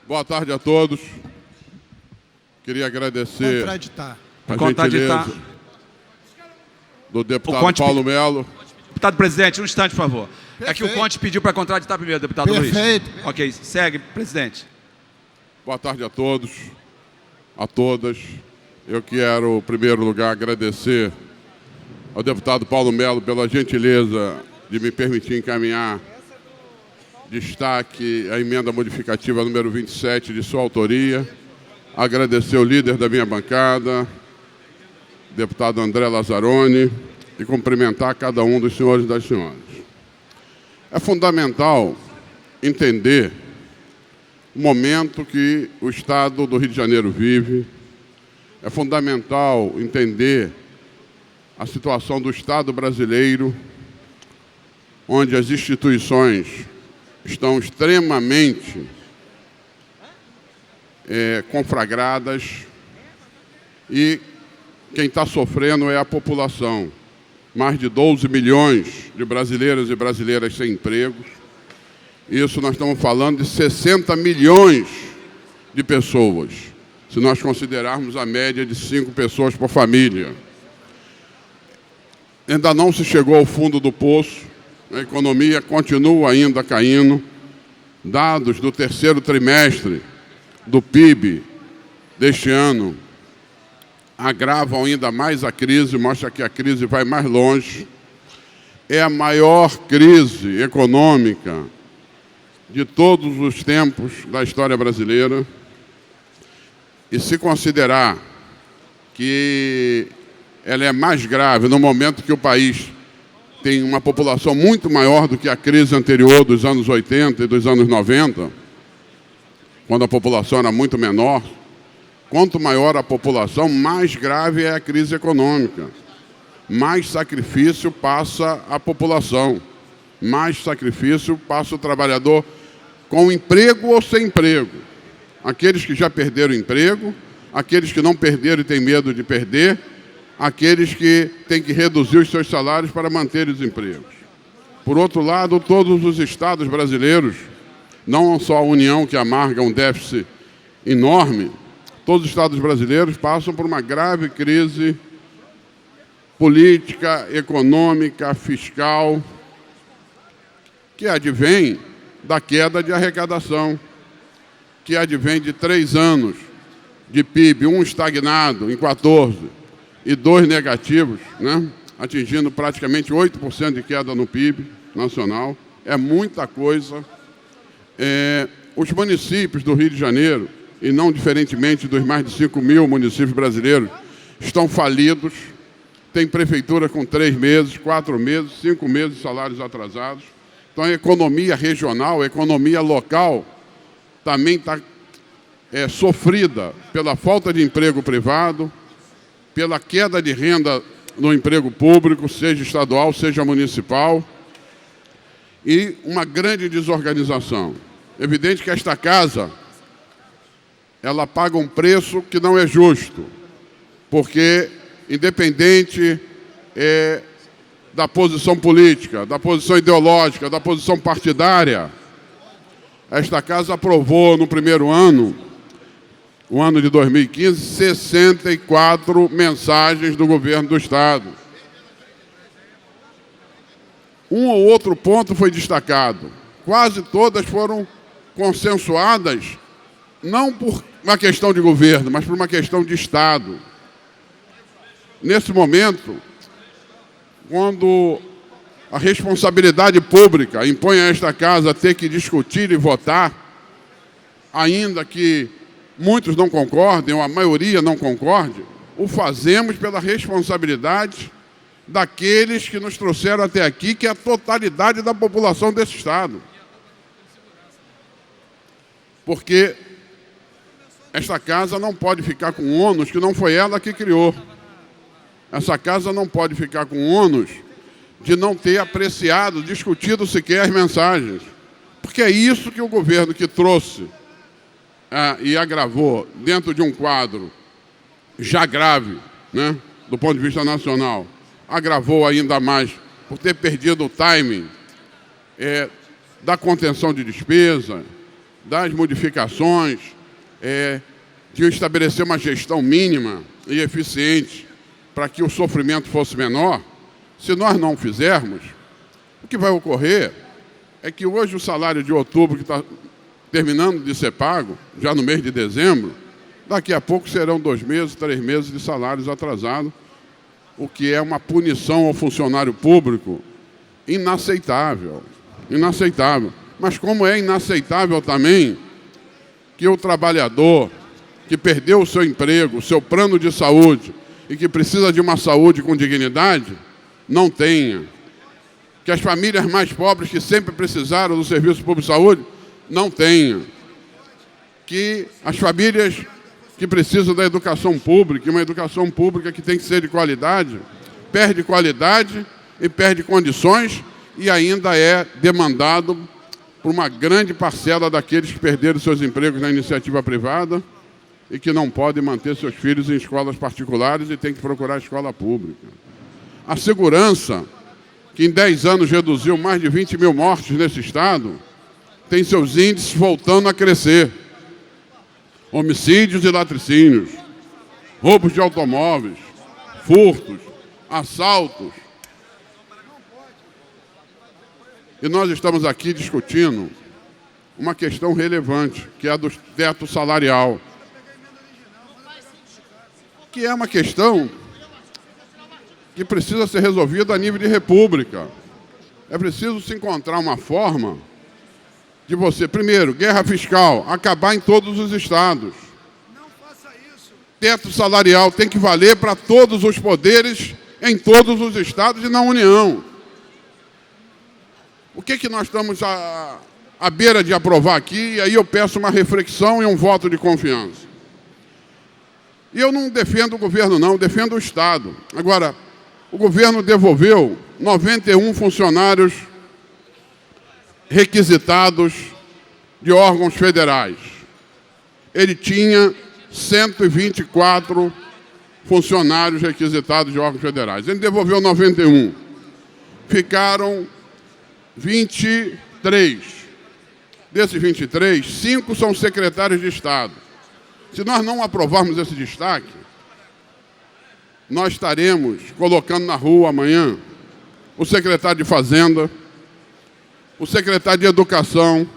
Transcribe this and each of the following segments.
Boa tarde a todos. Queria agradecer Contraditar. a gentileza do deputado Paulo Melo. Deputado presidente, um instante, por favor. Perfeito. É que o Conte pediu para contraditar primeiro, deputado Luiz. Perfeito. Ok, segue, presidente. Boa tarde a todos, a todas. Eu quero, em primeiro lugar, agradecer ao deputado Paulo Melo pela gentileza de me permitir encaminhar destaque a emenda modificativa número 27 de sua autoria. Agradecer o líder da minha bancada, deputado André Lazzaroni, e cumprimentar cada um dos senhores e das senhoras. É fundamental entender o momento que o Estado do Rio de Janeiro vive. É fundamental entender a situação do Estado brasileiro, onde as instituições estão extremamente conflagradas e quem está sofrendo é a população. Mais de 12 milhões de brasileiros e brasileiras sem empregos. Isso nós estamos falando de 60 milhões de pessoas, se nós considerarmos a média de 5 pessoas por família. Ainda não se chegou ao fundo do poço, a economia continua ainda caindo. Dados do terceiro trimestre do PIB deste ano agravam ainda mais a crise, mostra que a crise vai mais longe. É a maior crise econômica de todos os tempos da história brasileira. E se considerar que ela é mais grave no momento que o país tem uma população muito maior do que a crise anterior dos anos 80 e dos anos 90, quando a população era muito menor, quanto maior a população, mais grave é a crise econômica. Mais sacrifício passa a população, mais sacrifício passa o trabalhador com emprego ou sem emprego. Aqueles que já perderam emprego, aqueles que não perderam e têm medo de perder, aqueles que têm que reduzir os seus salários para manter os empregos. Por outro lado, todos os estados brasileiros, não só a União, que amarga um déficit enorme, todos os estados brasileiros passam por uma grave crise política, econômica, fiscal, que advém da queda de arrecadação, que advém de 3 anos de PIB, um estagnado em 14 e 2 negativos, né? Atingindo praticamente 8% de queda no PIB nacional. É muita coisa. Os municípios do Rio de Janeiro, e não diferentemente dos mais de 5 mil municípios brasileiros, estão falidos. Tem prefeitura com 3 meses, 4 meses, 5 meses de salários atrasados. Então a economia regional, a economia local, também está sofrida pela falta de emprego privado, pela queda de renda no emprego público, seja estadual, seja municipal, e uma grande desorganização. É evidente que esta casa, ela paga um preço que não é justo, porque, independente da posição política, da posição ideológica, da posição partidária, esta casa aprovou no primeiro ano, o ano de 2015, 64 mensagens do governo do Estado. Um ou outro ponto foi destacado. Quase todas foram consensuadas, não por uma questão de governo, mas por uma questão de Estado. Nesse momento, quando a responsabilidade pública impõe a esta casa ter que discutir e votar, ainda que muitos não concordem, ou a maioria não concorde, o fazemos pela responsabilidade daqueles que nos trouxeram até aqui, que é a totalidade da população desse Estado. Porque esta casa não pode ficar com ônus que não foi ela que criou. Essa casa não pode ficar com ônus de não ter apreciado, discutido sequer as mensagens. Porque é isso que o governo que trouxe e agravou dentro de um quadro já grave, né, do ponto de vista nacional, agravou ainda mais por ter perdido o timing da contenção de despesa, das modificações, de estabelecer uma gestão mínima e eficiente para que o sofrimento fosse menor, se nós não fizermos, o que vai ocorrer é que hoje o salário de outubro, que está terminando de ser pago, já no mês de dezembro, daqui a pouco serão 2 meses, 3 meses de salários atrasados, o que é uma punição ao funcionário público inaceitável. Inaceitável. Mas como é inaceitável também que o trabalhador que perdeu o seu emprego, o seu plano de saúde e que precisa de uma saúde com dignidade, não tenha. Que as famílias mais pobres que sempre precisaram do Serviço Público de Saúde, não tenham. Que as famílias que precisam da educação pública, uma educação pública que tem que ser de qualidade, perde qualidade e perde condições e ainda é demandado por uma grande parcela daqueles que perderam seus empregos na iniciativa privada e que não podem manter seus filhos em escolas particulares e têm que procurar escola pública. A segurança, que em 10 anos reduziu mais de 20 mil mortes nesse estado, tem seus índices voltando a crescer. Homicídios e latricínios, roubos de automóveis, furtos, assaltos. E nós estamos aqui discutindo uma questão relevante, que é a do teto salarial, que é uma questão que precisa ser resolvida a nível de república. É preciso se encontrar uma forma de você, primeiro, guerra fiscal, acabar em todos os estados. Não faça isso. Teto salarial tem que valer para todos os poderes, em todos os estados e na União. O que nós estamos à beira de aprovar aqui? E aí eu peço uma reflexão e um voto de confiança. E eu não defendo o governo, não, defendo o Estado. Agora, o governo devolveu 91 funcionários requisitados de órgãos federais. Ele tinha 124 funcionários requisitados de órgãos federais. Ele devolveu 91. Ficaram 23. Desses 23, 5 são secretários de Estado. Se nós não aprovarmos esse destaque, nós estaremos colocando na rua amanhã o secretário de Fazenda, o secretário de Educação,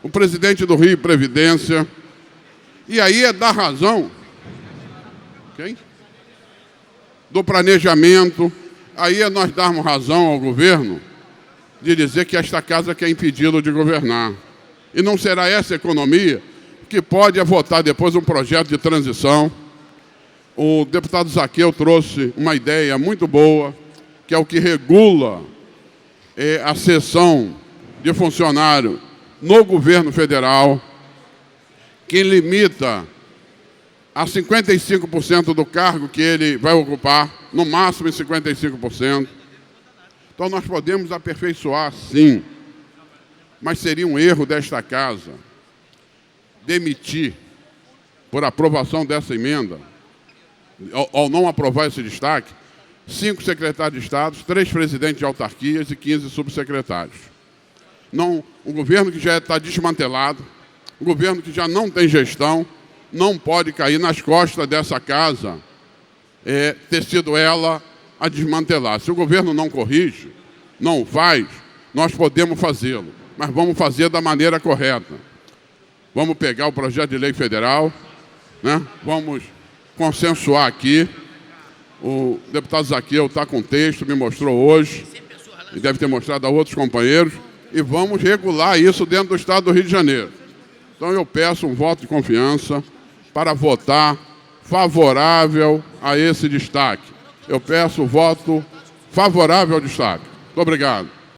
o presidente do Rio Previdência, e aí é dar razão, quem? Do planejamento, aí é nós darmos razão ao governo de dizer que esta casa quer impedi-lo de governar. E não será essa economia que pode votar depois um projeto de transição. O deputado Zaqueu trouxe uma ideia muito boa, que é o que regula a cessão de funcionário no governo federal, que limita a 55% do cargo que ele vai ocupar, no máximo em 55%. Então nós podemos aperfeiçoar, sim, mas seria um erro desta casa demitir, por aprovação dessa emenda, ao não aprovar esse destaque, 5 secretários de Estado, 3 presidentes de autarquias e 15 subsecretários. Não, o governo que já está desmantelado, o governo que já não tem gestão, não pode cair nas costas dessa casa, ter sido ela a desmantelar. Se o governo não corrige, não faz, nós podemos fazê-lo, mas vamos fazer da maneira correta. Vamos pegar o projeto de lei federal, né? Vamos consensuar aqui. O deputado Zaqueu está com texto, me mostrou hoje, e deve ter mostrado a outros companheiros, e vamos regular isso dentro do Estado do Rio de Janeiro. Então eu peço um voto de confiança para votar favorável a esse destaque. Eu peço o voto favorável ao destaque. Muito obrigado.